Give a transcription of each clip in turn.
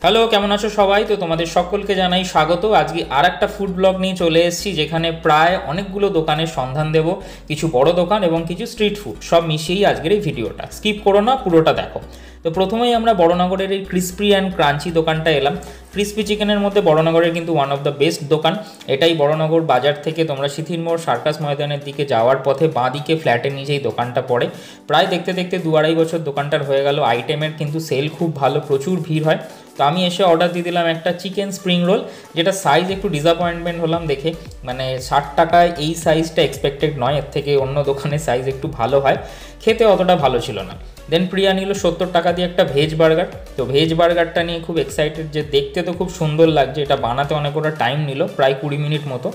Hello, কেমন আছো সবাই? তো তোমাদের সকলকে জানাই স্বাগত। আজকে আর একটা ফুড ব্লগ নিয়ে চলে এসেছি, যেখানে প্রায় অনেকগুলো দোকানের সন্ধান দেব, কিছু বড় দোকান এবং কিছু স্ট্রিট ফুড সব মিশিয়েই আজকের এই ভিডিওটা। স্কিপ করো না, পুরোটা দেখো। তো প্রথমেই আমরা বড়নগরের এই ক্রিসপি অ্যান্ড ক্রাঞ্চি দোকানটা এলাম। ক্রিসপি চিকেনের মধ্যে বড়নগরের কিন্তু ওয়ান অফ দ্য বেস্ট দোকান। এটাই বড়নগর বাজার থেকে তোমরা শিথিল মোড় সার্কাস ময়দানের দিকে যাওয়ার পথে বাঁ দিকে ফ্ল্যাটের নিচেই দোকানটা পড়ে। প্রায় দেখতে দেখতে 2-2.5 বছর দোকানটার হয়ে গেল। আইটেমের কিন্তু সেল খুব ভালো, প্রচুর ভিড় হয়। তো আমি এসে অর্ডার দিয়ে দিলাম একটা চিকেন স্প্রিং রোল, যেটা সাইজ একটু ডিসঅ্যাপয়েন্টমেন্ট হলাম দেখে। মানে 60 টাকায় এই সাইজটা এক্সপেক্টেড নয়, এর থেকে অন্য দোকানের সাইজ একটু ভালো হয়, খেতে অতটা ভালো ছিল না। দেন প্রিয়া নিল 70 টাকা দিয়ে একটা ভেজ বার্গার। তো ভেজ বার্গারটা নিয়ে খুব এক্সাইটেড, যে দেখতে তো খুব সুন্দর লাগছে, এটা বানাতে অনেকটা টাইম নিল, প্রায় 20 মিনিট মতো।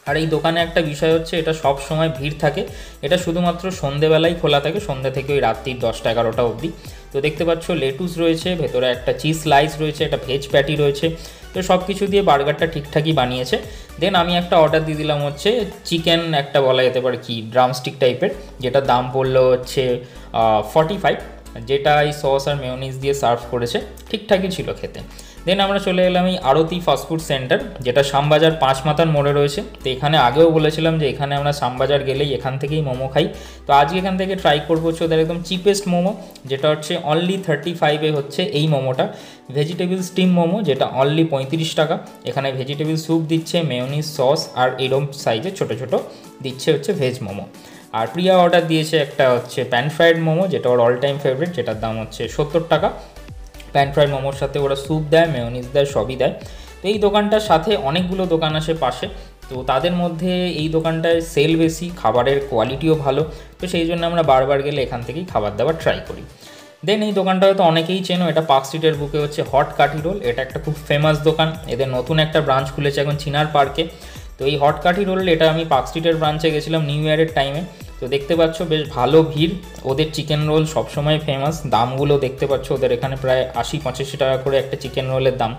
আর এই দোকানে একটা বিষয় হচ্ছে, এটা সব সময় ভিড় থাকে। এটা শুধুমাত্র সন্ধেবেলায় খোলা থাকে, সন্ধ্যে থেকে ওই রাত্রির 10টা-11টা অবধি। তো দেখতে পাচ্ছ লেটুস রয়েছে, ভেতরে একটা চিজ স্লাইস রয়েছে, একটা ভেজ প্যাটি রয়েছে। তো সব কিছু দিয়ে বার্গারটা ঠিকঠাকই বানিয়েছে। দেন আমি একটা অর্ডার দিয়ে দিলাম হচ্ছে চিকেন, একটা বলা যেতে পারে কি ড্রামস্টিক টাইপের, যেটা দাম পড়লো হচ্ছে 45, যেটা এই সস আর মেয়োনিজ দিয়ে সার্ভ করেছে, ঠিকঠাকই ছিল খেতে। দেন আমরা চলে এলাম এই আরতি ফাস্টফুড সেন্টার, যেটা শ্যামবাজার 5 মাথার মোড়ে রয়েছে। তো এখানে আগেও বলেছিলাম যে এখানে আমরা শ্যামবাজার গেলেই এখান থেকেই মোমো খাই। তো আজকে এখান থেকে ট্রাই করবো হচ্ছে ওদের একদম চিপেস্ট মোমো, যেটা হচ্ছে অনলি 35-এ হচ্ছে এই মোমোটা। ভেজিটেবল স্টিম মোমো, যেটা অনলি 35 টাকা। এখানে ভেজিটেবল স্যুপ দিচ্ছে, মেয়োনিজ সস, আর এরম সাইজে ছোটো ছোটো দিচ্ছে হচ্ছে ভেজ মোমো। আর প্রিয়া অর্ডার দিয়েছে একটা হচ্ছে প্যান ফ্রাইড মোমো, যেটা ওর অল টাইম ফেভারিট, যেটার দাম হচ্ছে 70 টাকা। প্যান ফ্রাইড মোমোর সাথে ওরা স্যুপ দেয়, মেয়োনিজ দেয়, সবই দেয়। তো এই দোকানটার সাথে অনেকগুলো দোকান আসে পাশে। তো তাদের মধ্যে এই দোকানটায় সেল বেশি, খাবারের কোয়ালিটিও ভালো। তো সেই জন্য আমরা বারবার গেলে এখান থেকেই খাবার দাবার ট্রাই করি। দেন এই দোকানটা হয়তো অনেকেই চেনো, এটা পার্ক স্ট্রিটের বুকে হচ্ছে হট কাঠি রোল। এটা একটা খুব ফেমাস দোকান, এদের নতুন একটা ব্রাঞ্চ খুলেছে এখন চিনার পার্কে। তো এই হট কাঠি রোল, এটা আমি পার্ক স্ট্রিটের ব্রাঞ্চে গেছিলাম নিউ ইয়ারের টাইমে। তো দেখতে পাচ্ছ বেশ ভালো ভিড়। ওদের চিকেন রোল সবসময় ফেমাস। দামগুলো দেখতে পাচ্ছ, ওদের এখানে প্রায় 80-85 টাকা করে একটা চিকেন রোলের দাম,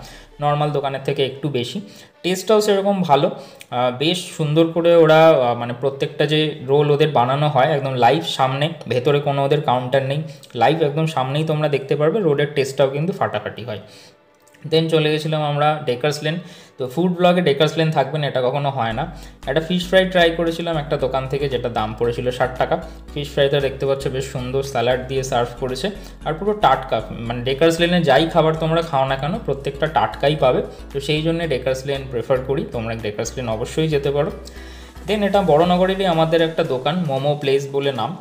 নর্মাল দোকানের থেকে একটু বেশি। টেস্টটাও সেরকম ভালো, বেশ সুন্দর করে ওরা মানে প্রত্যেকটা যে রোল ওদের বানানো হয় একদম লাইভ সামনে, ভেতরে কোনো ওদের কাউন্টার নেই, লাইভ একদম সামনেই তোমরা দেখতে পারবে। রোলের টেস্টটাও কিন্তু ফাটাফাটি হয়। দেন চলে গেছিলাম আমরা ডেকার্স লেন। তো ফুড ব্লগে ডেকার্স লেন থাকবে না, এটা কখনো হয় না। একটা ফিশ ফ্রাই ট্রাই করেছিলাম একটা দোকান থেকে, যেটা দাম পড়েছিল 60 টাকা। ফিশ ফ্রাইটা দেখতে পাচ্ছ বেশ সুন্দর স্যালাড দিয়ে সার্ভ করেছে, আর পুরো টাটকা। মানে ডেকার্স লেনে যাই খাবার তোমরা খাও না কেন, প্রত্যেকটা টাটকাই পাবে। তো সেই জন্য ডেকার্স লেন প্রেফার করি, তোমরা ডেকার্স লেন অবশ্যই যেতে পারো। দেন এটা বড়নগরেরই আমাদের একটা দোকান, মোমো প্লেস বলে নাম।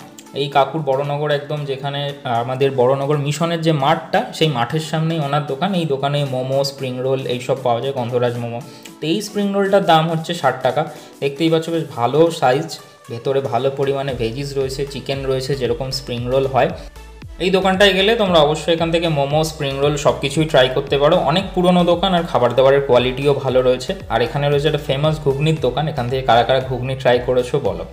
এই কাকুর বড়নগর একদম, যেখানে আমাদের বড়নগর মিশনের যে মাঠটা, সেই মাঠের সামনেই ওনার দোকান। এই দোকানে মোমো, স্প্রিং রোল এইসব পাওয়া যায়, গন্ধরাজ মোমো। তো এই স্প্রিং রোলটার দাম হচ্ছে 60 টাকা। দেখতেই পাচ্ছ বেশ ভালো সাইজ, ভেতরে ভালো পরিমাণে ভেজিস রয়েছে, চিকেন রয়েছে, যেরকম স্প্রিং রোল হয়। এই দোকানটায় গেলে তোমরা অবশ্যই এখান থেকে মোমো, স্প্রিং রোল সব কিছুই ট্রাই করতে পারো। অনেক পুরনো দোকান, আর খাবার দাবারের কোয়ালিটিও ভালো রয়েছে। আর এখানে রয়েছে একটা ফেমাস ঘুগনির দোকান, এখান থেকে কারা কারা ঘুগনি ট্রাই করেছো বলো।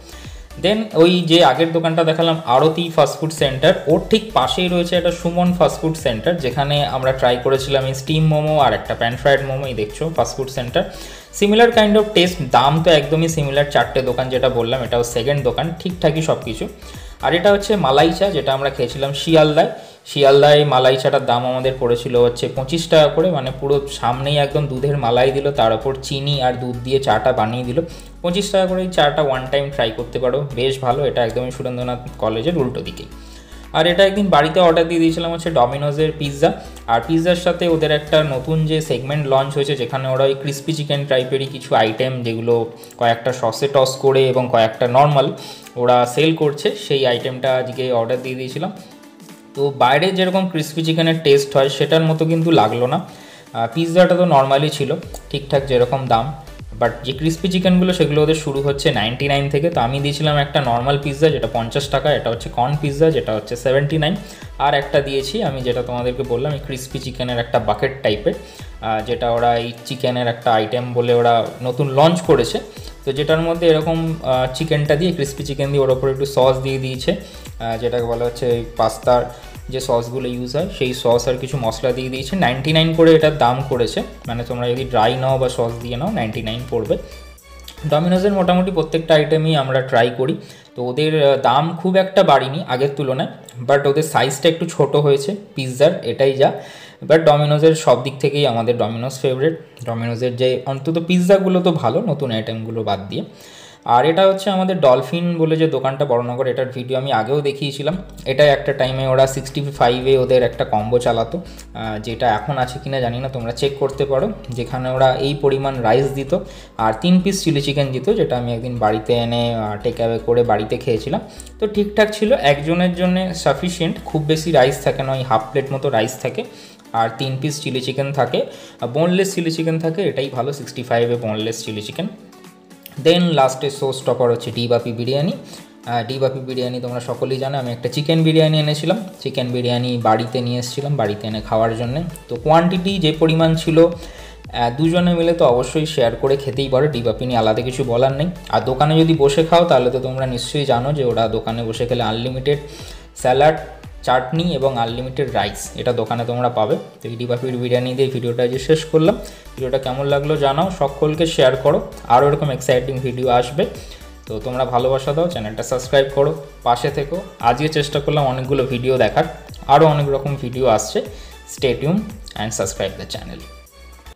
দেন ওই যে আগের দোকানটা দেখালাম আরতি ফাস্টফুড সেন্টার, ওর ঠিক পাশেই রয়েছে একটা সুমন ফাস্টফুড সেন্টার, যেখানে আমরা ট্রাই করেছিলাম এই স্টিম মোমো আর একটা প্যান ফ্রাইড মোমো। এই দেখছো fast food centre, similar kind of test, দাম তো একদমই সিমিলার। 4টে দোকান যেটা বললাম, এটাও সেকেন্ড দোকান, ঠিকঠাকই সব কিছু। আর এটা হচ্ছে মালাই চা, যেটা আমরা খেয়েছিলাম শিয়ালদায় মালাই চাটার দাম আমাদের পড়েছিল হচ্ছে 25 টাকা করে। মানে পুরো সামনেই একদম দুধের মালাই দিল, তার উপর চিনি আর দুধ দিয়ে চাটা বানিয়ে দিল। 25 টাকা করে এই চাটা ওয়ান টাইম ট্রাই করতে পারো, বেশ ভালো। এটা একদমই সুরেন্দ্রনাথ কলেজের উল্টো দিকেই। আর এটা একদিন বাড়িতে অর্ডার দিয়ে দিয়েছিলাম হচ্ছে ডমিনোজের পিৎজা। আর পিৎজার সাথে ওদের একটা নতুন যে সেগমেন্ট লঞ্চ হয়েছে, যেখানে ওরা ওই ক্রিস্পি চিকেন টাইপেরই কিছু আইটেম, যেগুলো কয়েকটা সসে টস করে এবং কয়েকটা নর্মাল ওরা সেল করছে, সেই আইটেমটা আজকে অর্ডার দিয়ে দিয়েছিলাম। তো বাইরে যেরকম ক্রিস্পি চিকেনের টেস্ট হয় সেটার মতো কিন্তু লাগলো না। পিৎজাটা তো নর্মালি ছিল, ঠিকঠাক যেরকম দাম। বাট যে ক্রিস্পি চিকেনগুলো সেগুলো ওদের শুরু হচ্ছে 99 থেকে। তো আমি দিয়েছিলাম একটা নর্মাল পিৎজা, যেটা 50 টাকা। এটা হচ্ছে কর্ন পিৎজা, যেটা হচ্ছে 79। আর একটা দিয়েছি আমি, যেটা তোমাদেরকে বললাম, এই ক্রিস্পি চিকেনের একটা বাকেট টাইপের, যেটা ওরা এই চিকেনের একটা আইটেম বলে ওরা নতুন লঞ্চ করেছে। তো যেটার মধ্যে এরকম চিকেনটা দিয়ে, ক্রিস্পি চিকেন দিয়ে ওর ওপরে একটু সস দিয়ে দিয়েছে, যেটাকে বলা হচ্ছে ওই পাস্তার যে সসগুলো ইউজ হয় সেই সস, আর কিছু মশলা দিয়ে দিয়েছে। 99 করে এটার দাম করেছে। মানে তোমরা যদি ড্রাই নাও বা সস দিয়ে নাও 99 পড়বে। ডমিনোজের মোটামুটি প্রত্যেকটা আইটেমই আমরা ট্রাই করি। তো ওদের দাম খুব একটা বাড়িনি আগের তুলনায়, বাট ওদের সাইজটা একটু ছোট হয়েছে পিৎজার, এটাই যা। এবার ডমিনোজের সব দিক থেকেই আমাদের ডমিনোজ ফেভারিট। ডমিনোজের যে অন্তত পিৎজাগুলো তো ভালো, নতুন আইটেমগুলো বাদ দিয়ে। আর এটা হচ্ছে আমাদের ডলফিন বলে যে দোকানটা বড়নগর, এটার ভিডিও আমি আগেও দেখিয়েছিলাম। এটা একটা টাইমে ওরা 65-এ ওদের একটা কম্বো চালাতো, যেটা এখন আছে কিনা জানি না, তোমরা চেক করতে পারো, যেখানে ওরা এই পরিমাণ রাইস দিত আর 3 পিস চিলি চিকেন দিত, যেটা আমি একদিন বাড়িতে এনে টেক অ্যাওয়ে করে বাড়িতে খেয়েছিলাম। তো ঠিকঠাক ছিল, একজনের জন্য সাফিসিয়েন্ট, খুব বেশি রাইস থাকে না, ওই হাফ প্লেট মতো রাইস থাকে আর 3 পিস চিলি চিকেন থাকে, বোনলেস চিলি চিকেন থাকে, এটাই ভালো 65-এ বোনলেস চিলি চিকেন। দেন লাস্টে শো স্টপার হচ্ছে ডি বাপি বিরিয়ানি। ডি বাপি বিরিয়ানি তোমরা সকলেই জানো, আমি একটা চিকেন বিরিয়ানি এনেছিলাম, চিকেন বিরিয়ানি বাড়িতে নিয়ে এসেছিলাম বাড়িতে এনে খাওয়ার জন্য। তো কোয়ান্টিটি যে পরিমাণ ছিল, দুজনে মিলে তো অবশ্যই শেয়ার করে খেতেই পারো, ডি বাপি নিয়ে আলাদা কিছু বলার নেই। আর দোকানে যদি বসে খাও তাহলে তো তোমরা নিশ্চয়ই জানো যে ওরা দোকানে বসে খেলে আনলিমিটেড স্যালাড, চাটনি এবং আনলিমিটেড রাইস এটা দোকানে তোমরা পাবে। তো এই ডি বাপির বিরিয়ানি দিয়ে ভিডিওটা যে শেষ করলাম। ভিডিওটা কেমন লাগলো জানাও, সকলকে শেয়ার করো, আরও এরকম এক্সাইটিং ভিডিও আসবে। তো তোমরা ভালোবাসা দাও, চ্যানেলটা সাবস্ক্রাইব করো, পাশে থেকো। আজকে চেষ্টা করলাম অনেকগুলো ভিডিও দেখার, আরও অনেক রকম ভিডিও আসছে। Stay tune and subscribe the channel.